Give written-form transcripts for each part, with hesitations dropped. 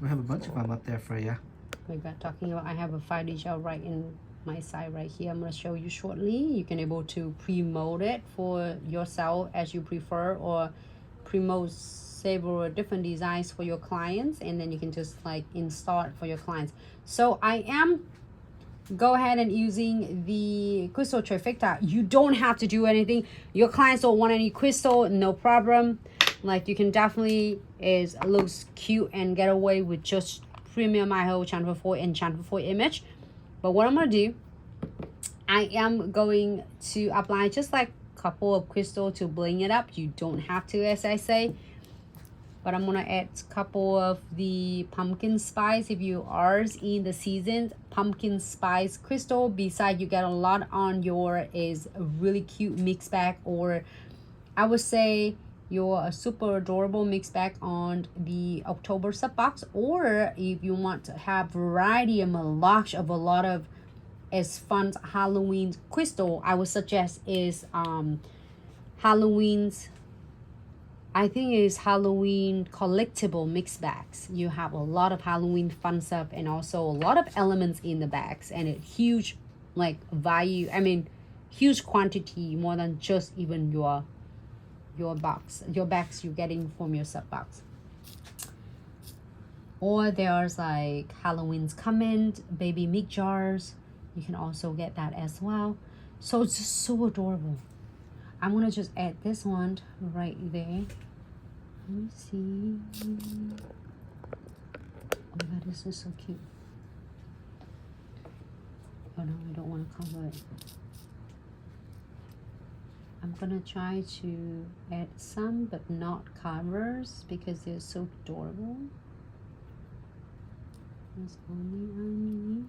We have a bunch of them up there for you. We got talking about, I have a 5D gel right in my side right here. I'm going to show you shortly. You can able to pre-mold it for yourself as you prefer, or pre-mold several different designs for your clients, and then you can just like install it for your clients. So I am go ahead and using the crystal trifecta. You don't have to do anything. Your clients don't want any crystal, no problem. Like you can definitely looks cute and get away with just premium IO channel 4 and channel 4 image. But what I'm gonna do, I am going to apply just like a couple of crystal to bling it up. You don't have to, as I say, but I'm gonna add a couple of the pumpkin spice. If you are in the season, pumpkin spice crystal, besides you get a lot on your is a really cute mix bag, or I would say your super adorable mix bag on the October sub box. Or if you want to have variety and melange of a lot of as fun Halloween crystal, I would suggest is Halloween's, I think is Halloween collectible mix bags. You have a lot of Halloween fun stuff and also a lot of elements in the bags, and a huge like value, I mean huge quantity, more than just even your bags you're getting from your sub box. Or there's like Halloween's comment baby milk jars, you can also get that as well. So it's just so adorable. I'm gonna just add this one right there. Let me see. Oh my god, this is so cute. Oh no, I don't want to cover it. I'm gonna try to add some but not covers because they're so adorable. It's only on me.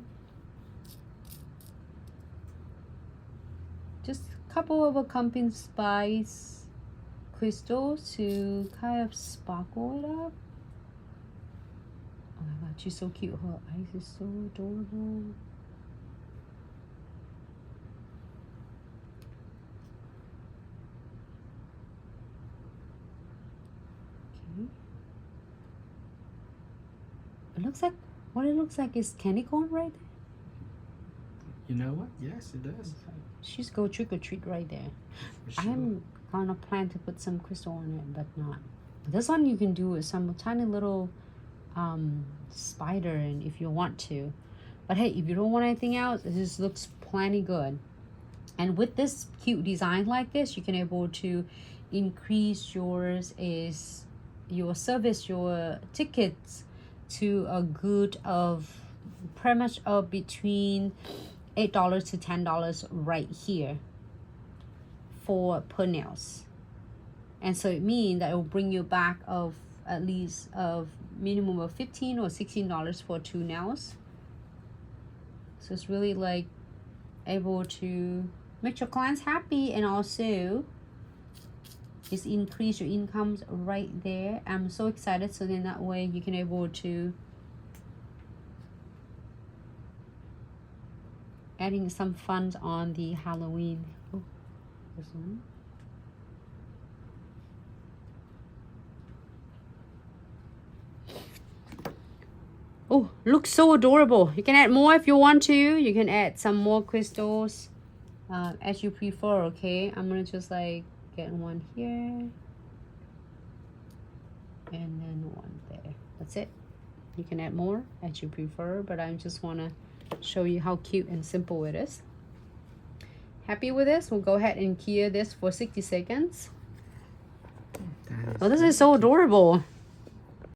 Just a couple of pumpkin spice crystals to kind of sparkle it up. Oh my god, she's so cute. Her eyes is so adorable. Okay. It looks like, what it looks like is candy corn right there. You know what? Yes, it does. She's go trick or treat right there. Sure. I'm gonna plan to put some crystal on it, but not. This one you can do with some tiny little spider, and if you want to. But hey, if you don't want anything else, this looks plenty good. And with this cute design like this, you can able to increase yours is your service, your tickets to a good of pretty much of between $8 to $10 right here for per nails. And so it means that it will bring you back of at least of minimum of $15 or $16 for 2 nails. So it's really like able to make your clients happy, and also just increase your incomes right there. I'm so excited. So then that way you can able to adding some fun on the Halloween. Oh, this one. Oh, looks so adorable. You can add more if you want to. You can add some more crystals as you prefer, okay? I'm gonna just like get one here and then one there. That's it. You can add more as you prefer, but I just want to show you how cute and simple it is. Happy with this? We'll go ahead and cure this for 60 seconds. Oh, this is so adorable.